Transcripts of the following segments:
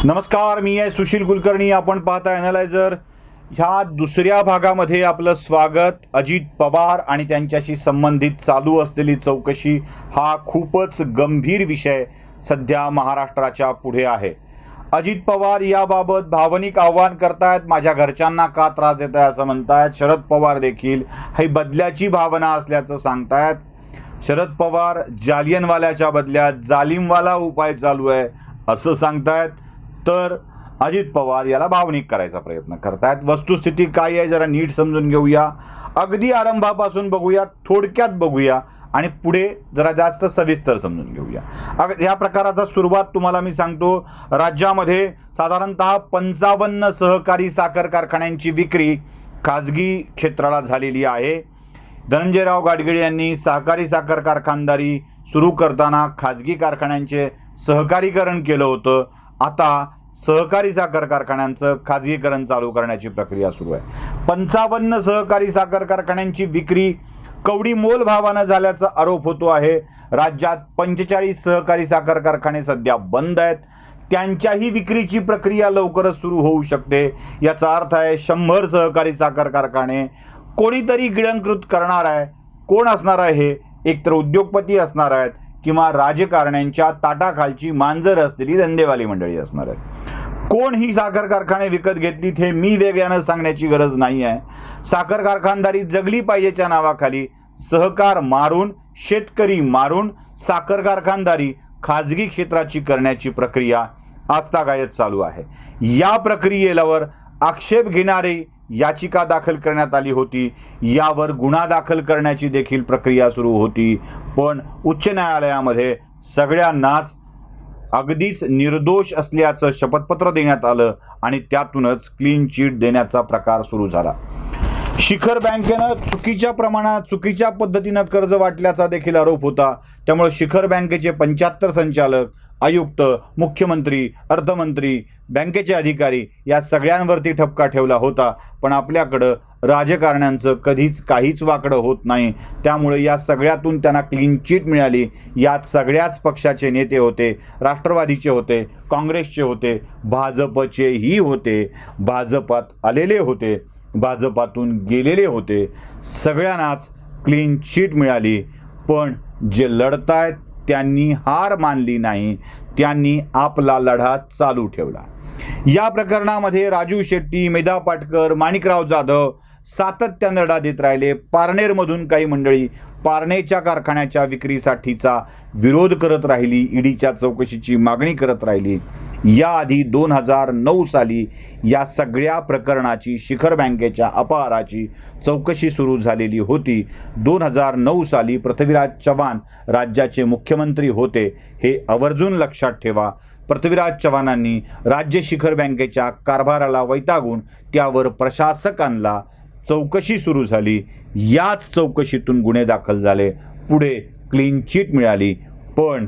नमस्कार, मी आहे सुशील कुलकर्णी. आपण पाहता ॲनालायझर. ह्या दुसऱ्या भागामध्ये आपलं स्वागत. अजित पवार आणि त्यांच्याशी संबंधित चालू असलेली चौकशी हा खूपच गंभीर विषय सध्या महाराष्ट्राच्या पुढे आहे. अजित पवार याबाबत भावनिक आव्हान करतायत. माझ्या घरच्यांना का त्रास देत आहे असं म्हणतायत. शरद पवार देखील ही बदल्याची भावना असल्याचं सांगतायत. शरद पवार जालियनवाल्याच्या बदल्यात जालिमवाला उपाय चालू आहे असं सांगतायत. तर अजित पवार याला भावनिक करायचा प्रयत्न करतायत. वस्तुस्थिती काय आहे जरा नीट समजून घेऊया. अगदी आरंभापासून बघूया, थोडक्यात बघूया आणि पुढे जरा जास्त सविस्तर समजून घेऊया. ह्या प्रकाराचा सुरुवात तुम्हाला मी सांगतो. राज्यामध्ये साधारणतः 55 सहकारी साखर कारखान्यांची विक्री खाजगी क्षेत्राला झालेली आहे. धनंजयराव गाडगीळ यांनी सहकारी साखर कारखानदारी सुरू करताना खाजगी कारखान्यांचे सहकारीकरण केलं होतं. आता सहकारी साखर कारखान्यांचं खाजगीकरण चालू करण्याची प्रक्रिया सुरू आहे. 55 सहकारी साखर कारखान्यांची विक्री कवडी मोल भावानं झाल्याचा आरोप होतो आहे. राज्यात 45 सहकारी साखर कारखाने सध्या बंद आहेत. त्यांच्याही विक्रीची प्रक्रिया लवकरच सुरू होऊ शकते. याचा अर्थ आहे 100 सहकारी साखर कारखाने कोणीतरी गिळंकृत करणार आहे. कोण असणार आहे हे? एकतर उद्योगपती असणार आहेत किंवा राजकारण्यांच्या ताटाखालची मांजर असलेली धंदेवाली मंडळी असणार आहे. कोण ही साखर कारखाने विकत घेतलीत हे मी वेगळ्यानं सांगण्याची गरज नाही आहे. साखर कारखानदारी जगली पाहिजेच्या नावाखाली सहकार मारून, शेतकरी मारून साखर कारखानदारी खाजगी क्षेत्राची करण्याची प्रक्रिया आजतागायत चालू आहे. या प्रक्रियेवर आक्षेप घेणारी याचिका दाखल करण्यात आली होती. यावर गुन्हा दाखल करण्याची देखील प्रक्रिया सुरू होती. पण उच्च न्यायालयामध्ये सगळ्यांनाच अगदीच निर्दोष असल्याचं शपथपत्र देण्यात आलं आणि त्यातूनच क्लीन चिट देण्याचा प्रकार सुरू झाला. शिखर बँकेनं चुकीच्या प्रमाणात, चुकीच्या पद्धतीनं कर्ज वाटल्याचा देखील आरोप होता. त्यामुळे शिखर बँकेचे 75 संचालक, आयुक्त, मुख्यमंत्री, अर्थमंत्री, बँकेचे अधिकारी या सगळ्यांवरती ठपका ठेवला होता. पण आपल्याकडं राजकारण्यांचं कधीच काहीच वाकडं होत नाही. त्यामुळे या सगळ्यातून त्यांना क्लीन चिट मिळाली. यात सगळ्याच पक्षाचे नेते होते. राष्ट्रवादीचे होते, काँग्रेसचे होते, भाजपचेही होते, भाजपात आलेले होते, भाजपातून गेलेले होते. सगळ्यांनाच क्लीन चिट मिळाली. पण जे लढतायत त्यांनी हार मानली नाही. त्यांनी आपला लढा चालू ठेवला. या प्रकरणामध्ये राजू शेट्टी, मेधा पाटकर, माणिकराव जाधव सातत्याने लढा देत राहिले. पारनेरमधून काही मंडळी पारनेरच्या कारखान्याच्या विक्रीसाठीचा विरोध करत राहिली, ईडीच्या चौकशीची मागणी करत राहिली. याआधी 2009 साली या सगळ्या प्रकरणाची, शिखर बँकेच्या अपहाराची चौकशी सुरू झालेली होती. 2009 साली पृथ्वीराज चव्हाण राज्याचे मुख्यमंत्री होते. हे आवर्जून लक्षात ठेवा. पृथ्वीराज चव्हाणांनी राज्य शिखर बँकेच्या कारभाराला वैतागून त्यावर प्रशासक आणला. चौकशी सुरू झाली. याच चौकशीतून गुन्हे दाखल झाले. पुढे क्लीन चिट मिळाली. पण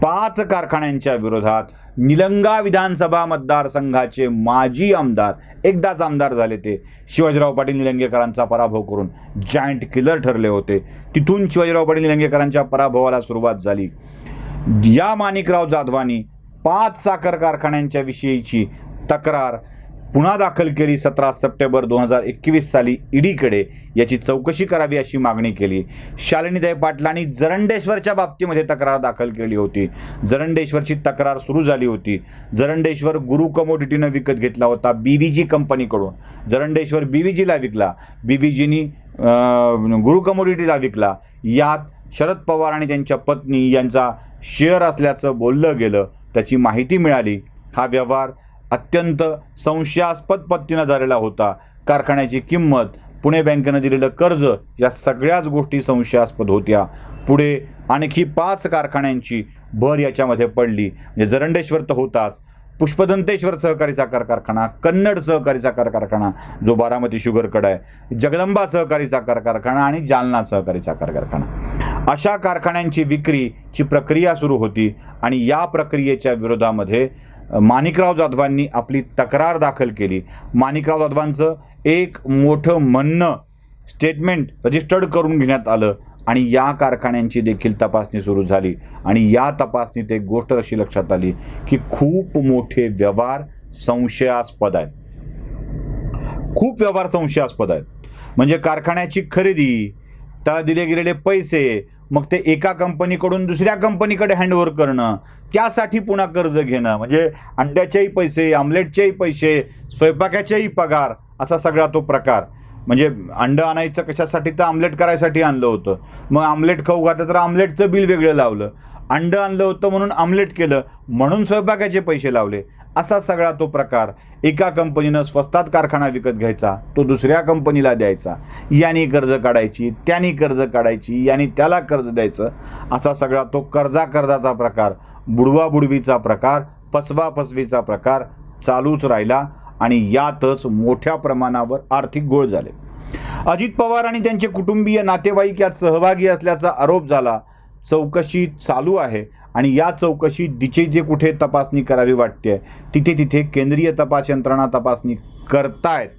5 कारखान्यांच्या विरोधात निलंगा विधानसभा मतदारसंघाचे माजी आमदार, एकदाच आमदार झाले ते, शिवाजीराव पाटील निलंगेकरांचा पराभव करून जायंट किलर ठरले होते. तिथून शिवाजीराव पाटील निलंगेकरांच्या पराभवाला सुरुवात झाली. या माणिकराव जाधवांनी 5 साखर कारखान्यांच्या विषयीची तक्रार पुन्हा दाखल केली. 17 सप्टेंबर 2021 साली ईडीकडे याची चौकशी करावी अशी मागणी केली. शालिनीताई पाटलांनी जरंडेश्वरच्या बाबतीमध्ये तक्रार दाखल केली होती. जरंडेश्वरची तक्रार सुरू झाली होती. जरंडेश्वर गुरु कमोडिटीनं विकत घेतला होता बीव्हीजी कंपनीकडून. जरंडेश्वर बीव्हीजीला विकला, बीव्हीजीनी गुरु कमोडिटीला विकला. यात शरद पवार आणि त्यांच्या पत्नी यांचा शेअर असल्याचं बोललं गेलं. त्याची माहिती मिळाली. हा व्यवहार अत्यंत संशयास्पद पद्धतीनं झालेला होता. कारखान्याची किंमत, पुणे बँकेनं दिलेलं कर्ज या सगळ्याच गोष्टी संशयास्पद होत्या. पुढे आणखी 5 कारखान्यांची भर याच्यामध्ये पडली. म्हणजे जरंडेश्वर तर होताच, पुष्पदंतेश्वर सहकारी साखर कारखाना, कन्नड सहकारी साखर कारखाना जो बारामती शुगरकडे आहे, जगदंबा सहकारी साखर कारखाना आणि जालना सहकारी साखर कारखाना, अशा कारखान्यांची विक्रीची प्रक्रिया सुरू होती. आणि या प्रक्रियेच्या विरोधामध्ये माणिकराव जाधवांनी आपली तक्रार दाखल केली. माणिकराव जाधवांचं एक मोठं म्हणणं, स्टेटमेंट रजिस्टर्ड करून घेण्यात आलं आणि या कारखान्यांची देखील तपासणी सुरू झाली आणि या तपासणीत एक गोष्ट अशी लक्षात आली की खूप मोठे व्यवहार संशयास्पद आहेत. खूप व्यवहार संशयास्पद आहेत. म्हणजे कारखान्याची खरेदी, त्याला दिले गेलेले पैसे, मग ते एका कंपनीकडून दुसऱ्या कंपनीकडे हँडओव्हर करणं, त्यासाठी पुन्हा कर्ज घेणं, म्हणजे अंड्याचेही पैसे, आमलेटचेही पैसे, स्वयंपाकाचेही पगार, असा सगळा तो प्रकार. म्हणजे अंडं आणायचं कशासाठी, तर आमलेट करायसाठी आणलं होतं. मग आमलेट खाऊ घातलं तर आमलेटचं बिल वेगळं लावलं. अंडं आणलं होतं म्हणून आमलेट केलं, म्हणून स्वयंपाकाचे पैसे लावले. असा सगळा तो प्रकार. एका कंपनीनं स्वस्तात कारखाना विकत घ्यायचा, तो दुसऱ्या कंपनीला द्यायचा, याने कर्ज काढायची, त्याने कर्ज काढायची, याने त्याला कर्ज द्यायचं, असा सगळा तो कर्जाचा प्रकार, बुडवाबुडवीचा प्रकार, फसवाफसवीचा प्रकार चालूच राहिला आणि यातच मोठ्या प्रमाणावर आर्थिक घोळ झाले. अजित पवार आणि त्यांचे कुटुंबीय नातेवाईक यात सहभागी असल्याचा आरोप झाला. चौकशी चालू आहे आणि या चौकशीत जिथे कुठे तपासणी करावी वाटते तिथे केंद्रीय तपास यंत्रणा तपासणी करतायत.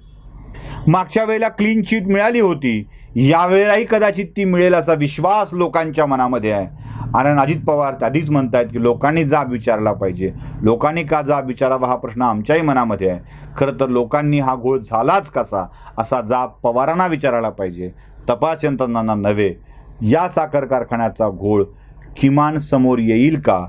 मागच्या वेळेला क्लीन चिट मिळाली होती, यावेळेलाही कदाचित ती मिळेल असा विश्वास लोकांच्या मनामध्ये आहे. आणि अजित पवार आधीच म्हणतायत की लोकांनी जाब विचारला पाहिजे. लोकांनी का जाब विचारावा हा प्रश्न आमच्याही मनामध्ये आहे. खरं तर लोकांनी हा घोळ झालाच कसा असा जाब पवारांना विचारायला पाहिजे, तपास यंत्रणांना नव्हे. या साखर कारखान्याचा घोळ किमान समोर येईल का,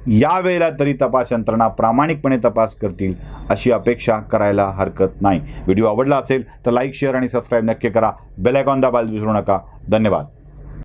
यावेळेला तरी तपास यंत्रणा प्रामाणिकपणे तपास करतील अशी अपेक्षा करायला हरकत नाही. व्हिडिओ आवडला असेल तर लाईक, शेअर आणि सबस्क्राईब नक्की करा. बेल आयकॉन दाबायला विसरू नका. धन्यवाद.